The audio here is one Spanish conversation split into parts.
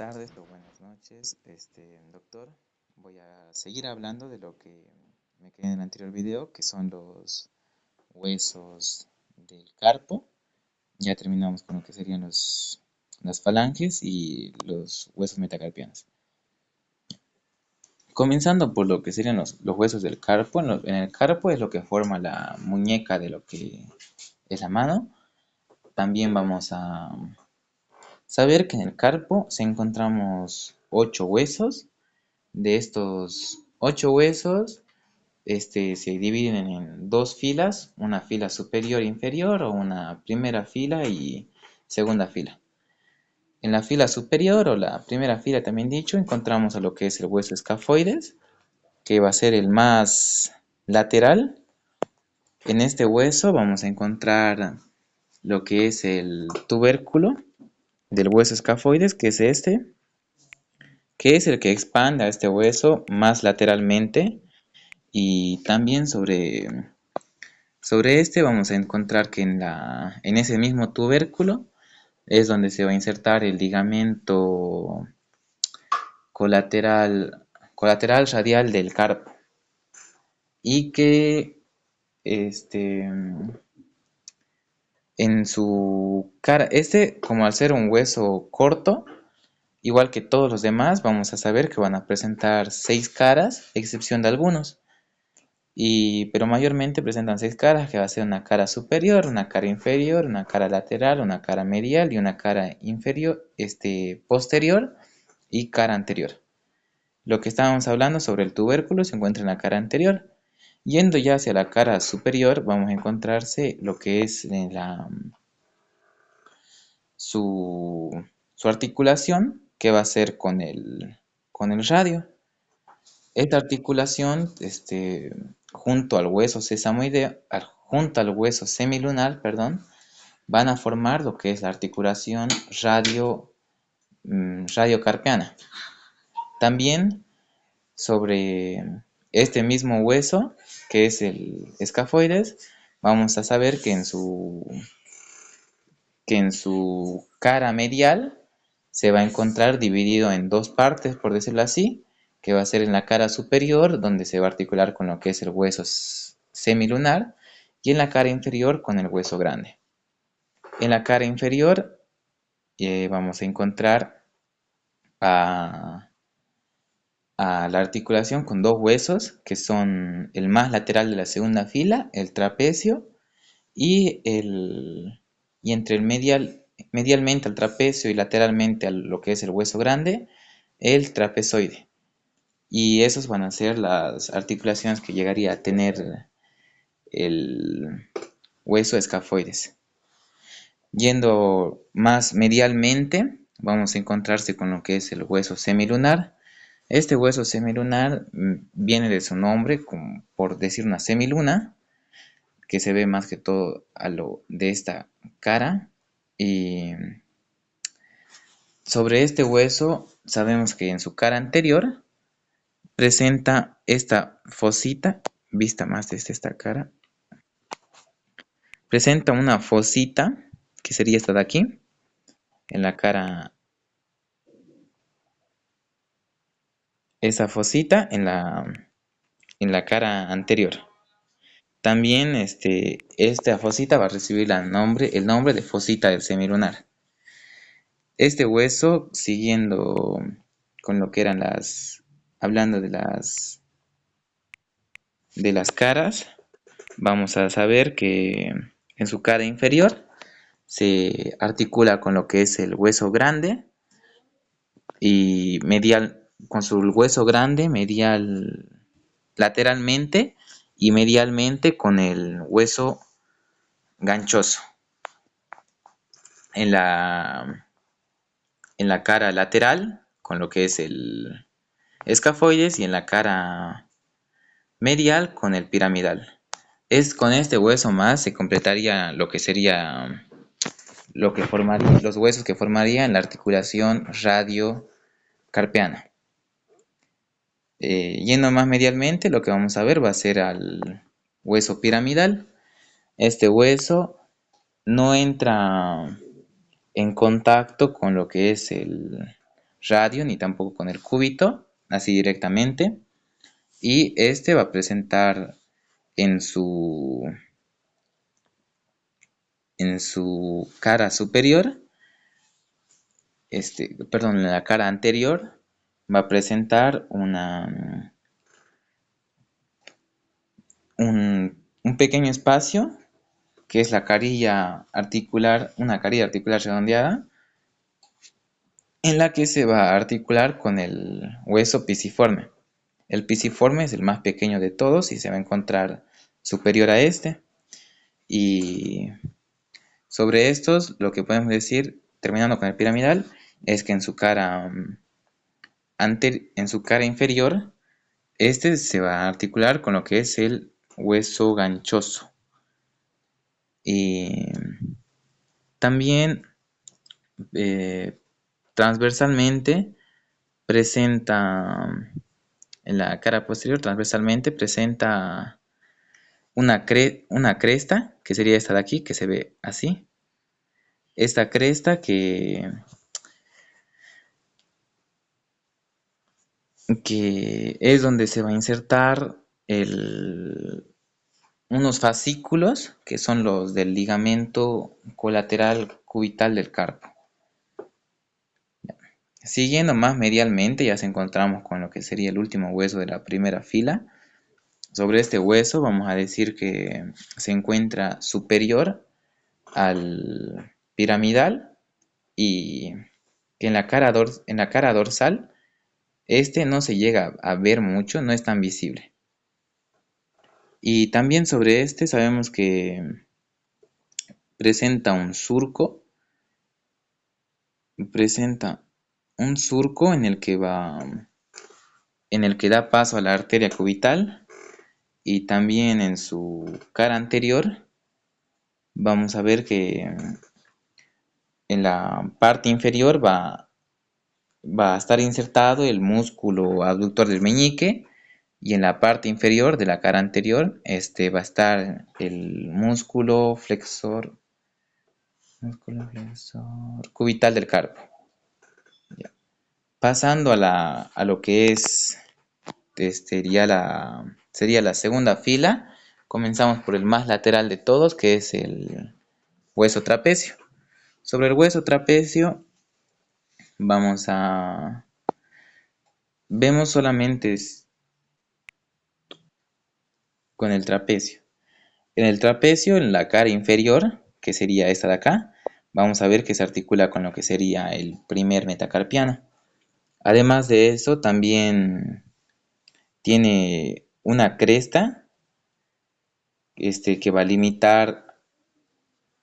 tardes o buenas noches, doctor. Voy a seguir hablando de lo que me quedé en el anterior video, que son los huesos del carpo. Ya terminamos con lo que serían las falanges y los huesos metacarpianos. Comenzando por lo que serían los huesos del carpo. En el carpo es lo que forma la muñeca de lo que es la mano. También vamos a saber que en el carpo se encontramos 8 huesos. De estos 8 huesos, se dividen en dos filas, una fila superior e inferior o una primera fila y segunda fila. En la fila superior o la primera fila también dicho, encontramos a lo que es el hueso escafoides, que va a ser el más lateral. En este hueso vamos a encontrar lo que es el tubérculo del hueso escafoides, que es el que expande a este hueso más lateralmente. Y también sobre este vamos a encontrar que en ese mismo tubérculo es donde se va a insertar el ligamento colateral radial del carpo. Y que en su cara, como al ser un hueso corto, igual que todos los demás, vamos a saber que van a presentar 6 caras, excepción de algunos. Pero mayormente presentan 6 caras, que va a ser una cara superior, una cara inferior, una cara lateral, una cara medial y una cara inferior, posterior y cara anterior. Lo que estábamos hablando sobre el tubérculo se encuentra en la cara anterior. Yendo ya hacia la cara superior, vamos a encontrarse lo que es su articulación, que va a ser con el radio. Esta articulación, junto al hueso junto al hueso semilunar, van a formar lo que es la articulación radiocarpiana. También sobre este mismo hueso, que es el escafoides, vamos a saber que en su cara medial se va a encontrar dividido en dos partes, por decirlo así, que va a ser en la cara superior, donde se va a articular con lo que es el hueso semilunar, y en la cara inferior con el hueso grande. En la cara inferior vamos a encontrar a la articulación con dos huesos, que son el más lateral de la segunda fila, el trapecio, y entre el medialmente al trapecio y lateralmente a lo que es el hueso grande, el trapezoide. Y esos van a ser las articulaciones que llegaría a tener el hueso escafoides. Yendo más medialmente, vamos a encontrarse con lo que es el hueso semilunar. Este hueso semilunar viene de su nombre, por decir una semiluna, que se ve más que todo a lo de esta cara. Y sobre este hueso sabemos que en su cara anterior presenta esta fosita, vista más desde esta cara. Presenta una fosita, que sería esta de aquí, en la cara. Esa fosita en la cara anterior. También esta fosita va a recibir el nombre de fosita del semilunar. Este hueso, siguiendo con lo que eran hablando de las caras, vamos a saber que en su cara inferior se articula con lo que es el hueso grande y medial, con su hueso grande medial lateralmente y medialmente con el hueso ganchoso. En la cara lateral con lo que es el escafoides y en la cara medial con el piramidal. Con este hueso más se completaría lo que sería los huesos que formarían la articulación radiocarpiana. Yendo más medialmente, lo que vamos a ver va a ser al hueso piramidal. Este hueso no entra en contacto con lo que es radio ni tampoco con el cúbito, así directamente. Y este va a presentar en su cara superior, perdón, en la cara anterior va a presentar un pequeño espacio que es la carilla articular, una carilla articular redondeada, en la que se va a articular con el hueso pisiforme. El pisiforme es el más pequeño de todos y se va a encontrar superior a este. Y sobre estos, lo que podemos decir, terminando con el piramidal, es que en su cara inferior, este se va a articular con lo que es el hueso ganchoso. Y también transversalmente presenta, en la cara posterior, transversalmente presenta una cresta, que sería esta de aquí, que se ve así. Esta cresta que es donde se va a insertar unos fascículos que son los del ligamento colateral cubital del carpo. Siguiendo más medialmente ya se encontramos con lo que sería el último hueso de la primera fila. Sobre este hueso vamos a decir que se encuentra superior al piramidal y que en la cara dorsal este no se llega a ver mucho, no es tan visible. Y también sobre este sabemos que presenta un surco en el que da paso a la arteria cubital, y también en su cara anterior vamos a ver que en la parte inferior va a estar insertado el músculo abductor del meñique, y en la parte inferior de la cara anterior va a estar el músculo flexor cubital del carpo. Ya. Pasando a lo que sería la segunda fila, comenzamos por el más lateral de todos, que es el hueso trapecio. Sobre el hueso trapecio vemos solamente con el trapecio. En el trapecio, en la cara inferior, que sería esta de acá, vamos a ver que se articula con lo que sería el primer metacarpiano. Además de eso, también tiene una cresta que va a limitar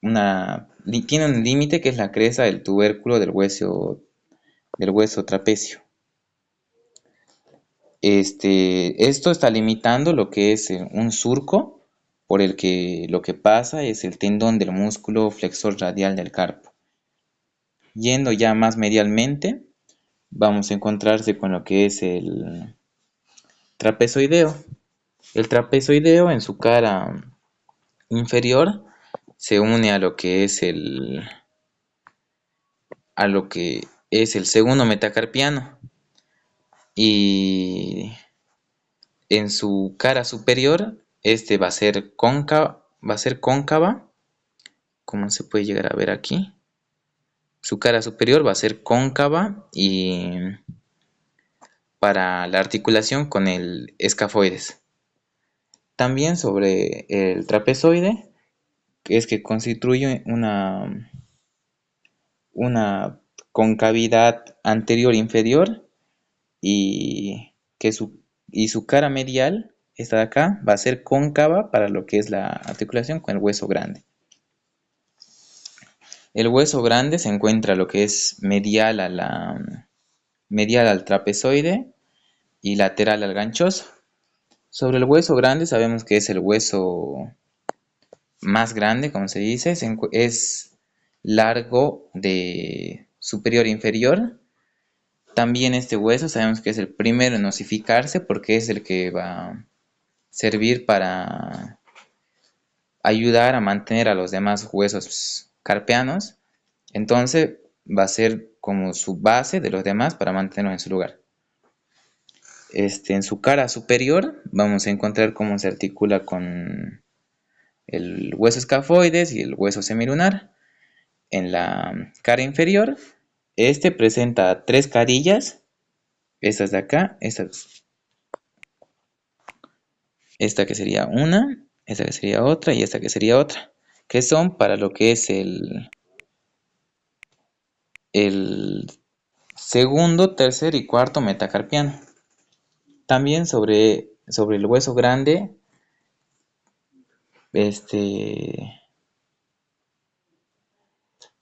tiene un límite que es la cresta del tubérculo del hueso trapecio. Esto está limitando lo que es un surco por el que lo que pasa es el tendón del músculo flexor radial del carpo. Yendo ya más medialmente, vamos a encontrarse con lo que es el trapezoideo. El trapezoideo en su cara inferior se une a lo que es el segundo metacarpiano, y en su cara superior va a ser cóncava, como se puede llegar a ver aquí. Su cara superior va a ser cóncava y para la articulación con el escafoides. También sobre el trapezoide, que es que constituye una concavidad anterior inferior, y su cara medial, esta de acá, va a ser cóncava para lo que es la articulación con el hueso grande. El hueso grande se encuentra lo que es medial al trapezoide y lateral al ganchoso. Sobre el hueso grande sabemos que es el hueso más grande, como se dice, es largo de superior a inferior. También este hueso sabemos que es el primero en osificarse porque es el que va a servir para ayudar a mantener a los demás huesos carpianos. Entonces va a ser como su base de los demás para mantenerlos en su lugar. En su cara superior vamos a encontrar cómo se articula con el hueso escafoides y el hueso semilunar. En la cara inferior, presenta tres carillas, estas de acá, esta que sería una, esta que sería otra y esta que sería otra, que son para lo que es el segundo, tercer y cuarto metacarpiano. También sobre el hueso grande,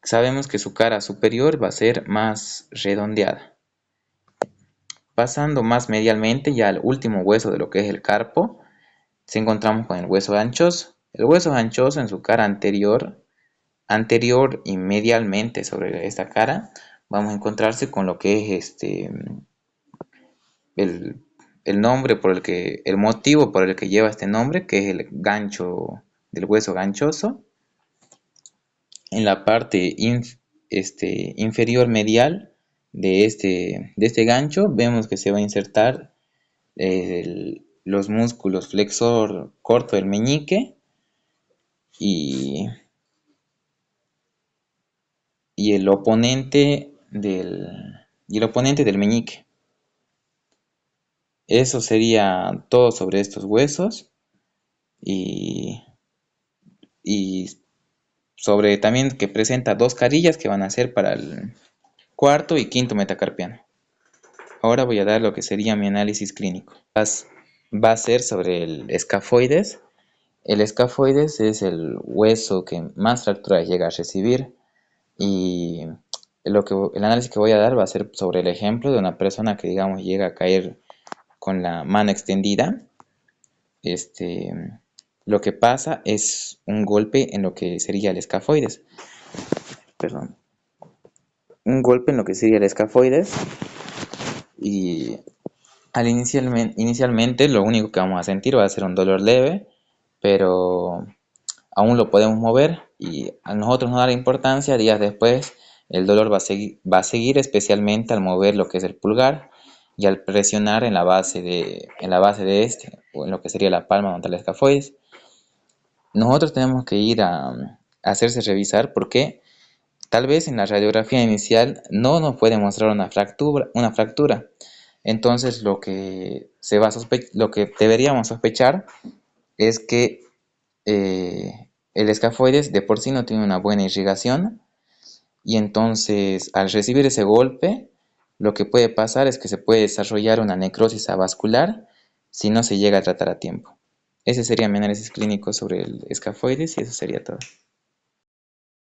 sabemos que su cara superior va a ser más redondeada. Pasando más medialmente ya al último hueso de lo que es el carpo, se encontramos con el hueso anchoso. El hueso anchoso en su cara anterior y medialmente sobre esta cara, vamos a encontrarse con lo que es el nombre el motivo por el que lleva este nombre, que es el gancho del hueso ganchoso. En la parte inferior medial de este gancho vemos que se va a insertar los músculos flexor corto del meñique y el oponente del meñique. Eso sería todo sobre estos huesos y sobre también que presenta dos carillas que van a ser para el cuarto y quinto metacarpiano. Ahora voy a dar lo que sería mi análisis clínico. Va a ser sobre el escafoides. El escafoides es el hueso que más fracturas llega a recibir y el análisis que voy a dar va a ser sobre el ejemplo de una persona que, digamos, llega a caer con la mano extendida. Lo que pasa es un golpe en lo que sería el escafoides. Perdón. Un golpe en lo que sería el escafoides y inicialmente lo único que vamos a sentir va a ser un dolor leve, pero aún lo podemos mover y a nosotros nos da la importancia. Días después el dolor va a seguir especialmente al mover lo que es el pulgar y al presionar en la base de o en lo que sería la palma contra el escafoides. Nosotros tenemos que ir a hacerse revisar porque tal vez en la radiografía inicial no nos puede mostrar una fractura. Entonces lo que deberíamos sospechar es que el escafoides de por sí no tiene una buena irrigación y entonces al recibir ese golpe lo que puede pasar es que se puede desarrollar una necrosis avascular si no se llega a tratar a tiempo. Ese sería mi análisis clínico sobre el escafoides y eso sería todo.